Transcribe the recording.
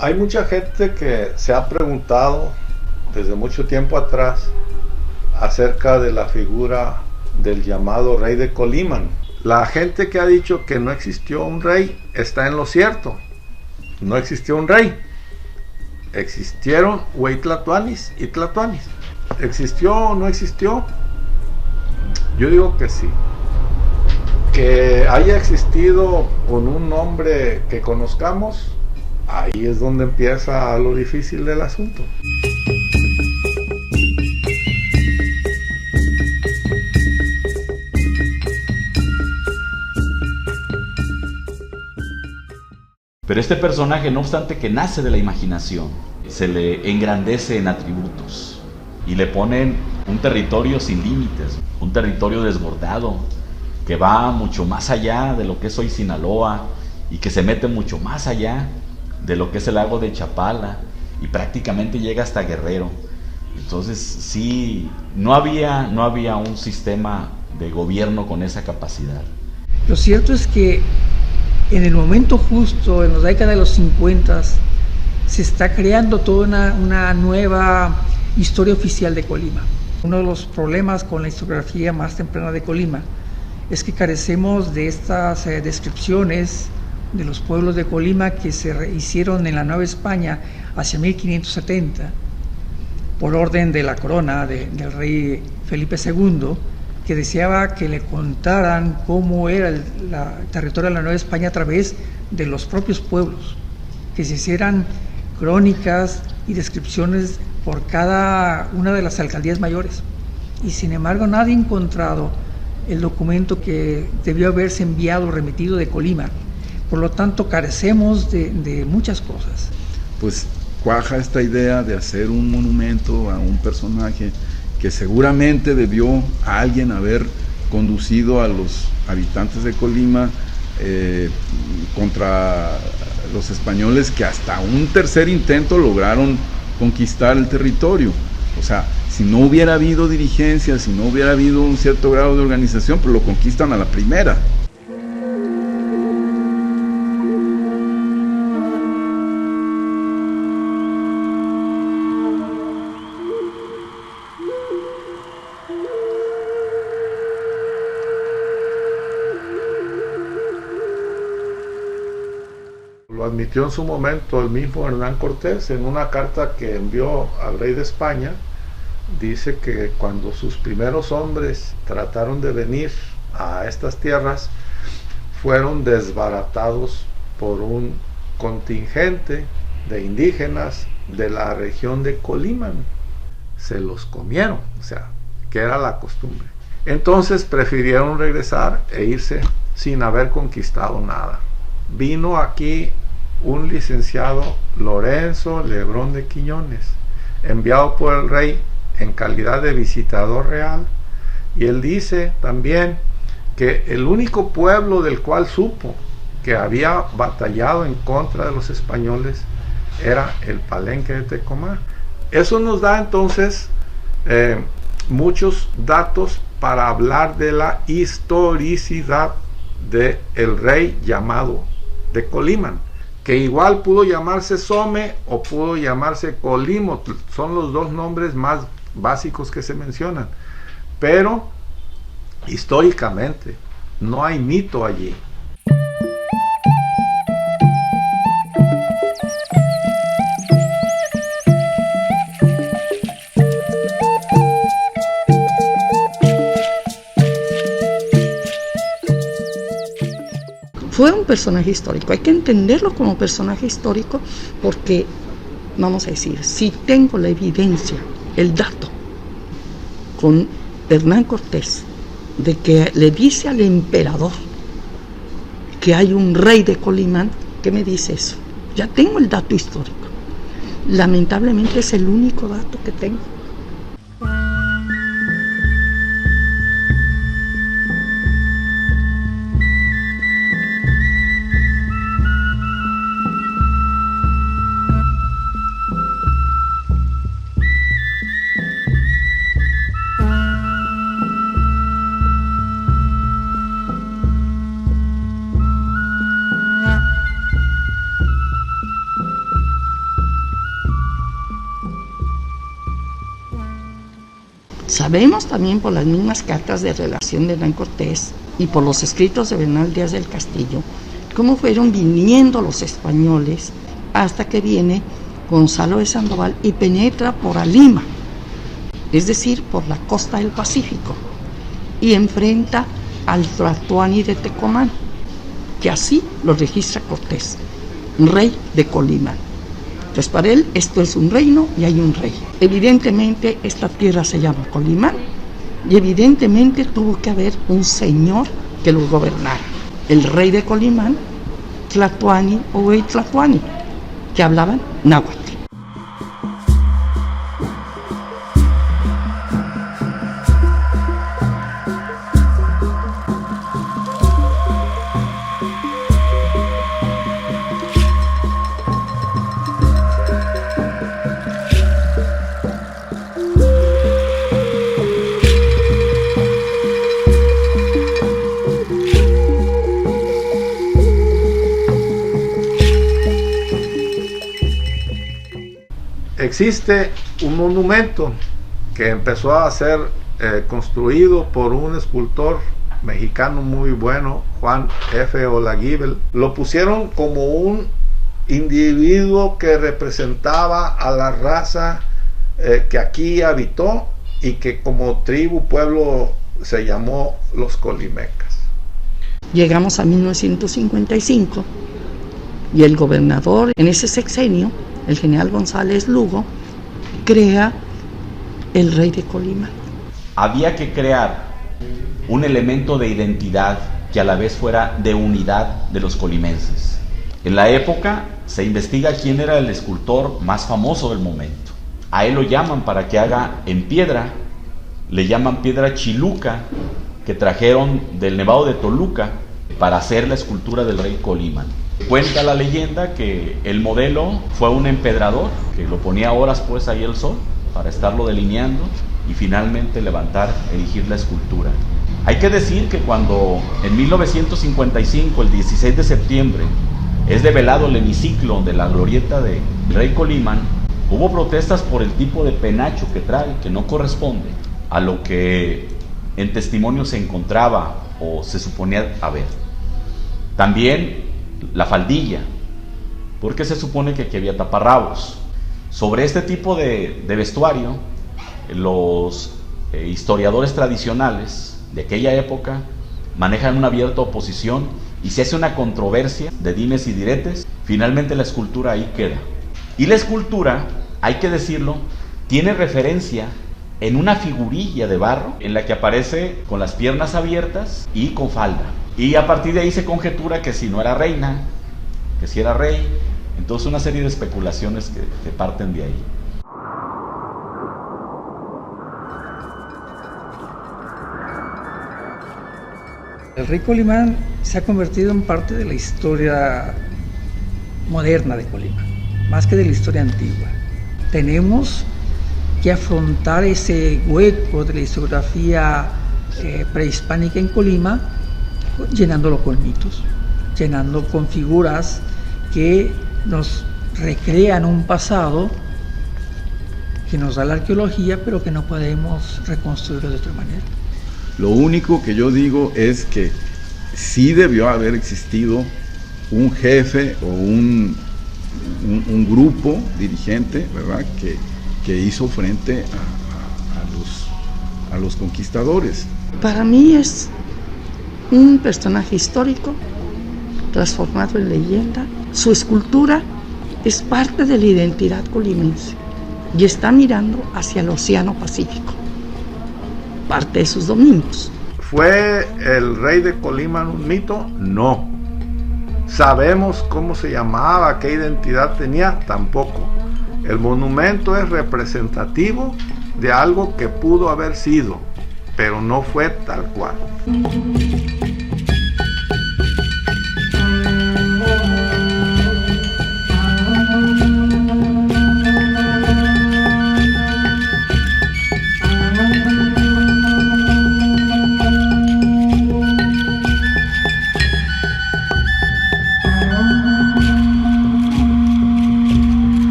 Hay mucha gente que se ha preguntado desde mucho tiempo atrás acerca de la figura del llamado rey de Colimán. La gente que ha dicho que no existió un rey está en lo cierto. No existió un rey. Existieron Hueytlatuanis y Tlatuanis. ¿Existió o no existió? Yo digo que sí. Que haya existido con un nombre que conozcamos, ahí es donde empieza lo difícil del asunto. Pero este personaje, no obstante que nace de la imaginación, se le engrandece en atributos y le ponen un territorio sin límites, un territorio desbordado, que va mucho más allá de lo que es hoy Sinaloa y que se mete mucho más allá de lo que es el lago de Chapala y prácticamente llega hasta Guerrero. Entonces sí, no había un sistema de gobierno con esa capacidad. Lo cierto es que en el momento justo, en la década de los 50, se está creando toda una nueva historia oficial de Colima. Uno de los problemas con la historiografía más temprana de Colima es que carecemos de estas descripciones de los pueblos de Colima que se hicieron en la Nueva España hacia 1570 por orden de la corona del rey Felipe II, que deseaba que le contaran cómo era el territorio de la Nueva España a través de los propios pueblos, que se hicieran crónicas y descripciones por cada una de las alcaldías mayores. Y sin embargo nadie ha encontrado el documento que debió haberse enviado o remitido de Colima. Por lo tanto, carecemos de muchas cosas. Pues cuaja esta idea de hacer un monumento a un personaje que seguramente debió a alguien haber conducido a los habitantes de Colima contra los españoles, que hasta un tercer intento lograron conquistar el territorio. O sea, si no hubiera habido dirigencia, si no hubiera habido un cierto grado de organización, pues lo conquistan a la primera. Lo admitió en su momento el mismo Hernán Cortés en una carta que envió al rey de España. Dice que cuando sus primeros hombres trataron de venir a estas tierras, fueron desbaratados por un contingente de indígenas de la región de Colima. Se los comieron, o sea, que era la costumbre. Entonces prefirieron regresar e irse sin haber conquistado nada. Vino aquí un licenciado Lorenzo Lebrón de Quiñones, enviado por el rey en calidad de visitador real, y él dice también que el único pueblo del cual supo que había batallado en contra de los españoles era el Palenque de Tecomán. Eso nos da entonces muchos datos para hablar de la historicidad del rey llamado de Colimán, que igual pudo llamarse Some o pudo llamarse Colímotl, son los dos nombres más básicos que se mencionan, pero históricamente no hay mito allí. Fue un personaje histórico, hay que entenderlo como personaje histórico porque, vamos a decir, si tengo la evidencia, el dato, con Hernán Cortés, de que le dice al emperador que hay un rey de Colimán, ¿qué me dice eso? Ya tengo el dato histórico. Lamentablemente es el único dato que tengo. sabemos también por las mismas cartas de relación de Hernán Cortés y por los escritos de Bernal Díaz del Castillo, cómo fueron viniendo los españoles hasta que viene Gonzalo de Sandoval y penetra por Lima, es decir, por la costa del Pacífico, y enfrenta al Tlatoani de Tecomán, que así lo registra Cortés, rey de Colimán. Entonces para él esto es un reino y hay un rey. Evidentemente esta tierra se llama Colimán y evidentemente tuvo que haber un señor que lo gobernara. El rey de Colimán, Tlatoani o Huey Tlatoani, que hablaban náhuatl. Existe un monumento que empezó a ser construido por un escultor mexicano muy bueno, Juan F. Olaguibel. Lo pusieron como un individuo que representaba a la raza que aquí habitó y que como tribu, pueblo, se llamó los colimecas. Llegamos a 1955 y el gobernador en ese sexenio, el general González Lugo, crea el rey de Colima. Había que crear un elemento de identidad que a la vez fuera de unidad de los colimenses. En la época se investiga quién era el escultor más famoso del momento. A él lo llaman para que haga en piedra, le llaman piedra chiluca, que trajeron del Nevado de Toluca para hacer la escultura del rey Colimán. Cuenta la leyenda que el modelo fue un empedrador que lo ponía horas pues ahí el sol para estarlo delineando y finalmente levantar, erigir la escultura. Hay que decir que cuando en 1955, el 16 de septiembre, es develado el hemiciclo de la glorieta del rey Colimán, hubo protestas por el tipo de penacho que trae, que no corresponde a lo que en testimonio se encontraba o se suponía haber. También la faldilla, porque se supone que aquí había taparrabos. Sobre este tipo de vestuario, los historiadores tradicionales de aquella época manejan una abierta oposición y se hace una controversia de dimes y diretes. Finalmente la escultura ahí queda. Y la escultura, hay que decirlo, tiene referencia en una figurilla de barro en la que aparece con las piernas abiertas y con falda. Y a partir de ahí se conjetura que si no era reina, que si era rey. Entonces una serie de especulaciones que parten de ahí. El rey Colimán se ha convertido en parte de la historia moderna de Colima, más que de la historia antigua. Tenemos que afrontar ese hueco de la historiografía prehispánica en Colima, llenándolo con mitos, llenando con figuras que nos recrean un pasado que nos da la arqueología, pero que no podemos reconstruirlo de otra manera. Lo único que yo digo es que sí debió haber existido un jefe o un grupo dirigente, ¿verdad?, que hizo frente a los conquistadores. Para mí es un personaje histórico transformado en leyenda. Su escultura es parte de la identidad colimense y está mirando hacia el Océano Pacífico, parte de sus dominios. ¿Fue el rey de Colimán un mito? No. ¿Sabemos cómo se llamaba, qué identidad tenía? Tampoco. El monumento es representativo de algo que pudo haber sido, pero no fue tal cual.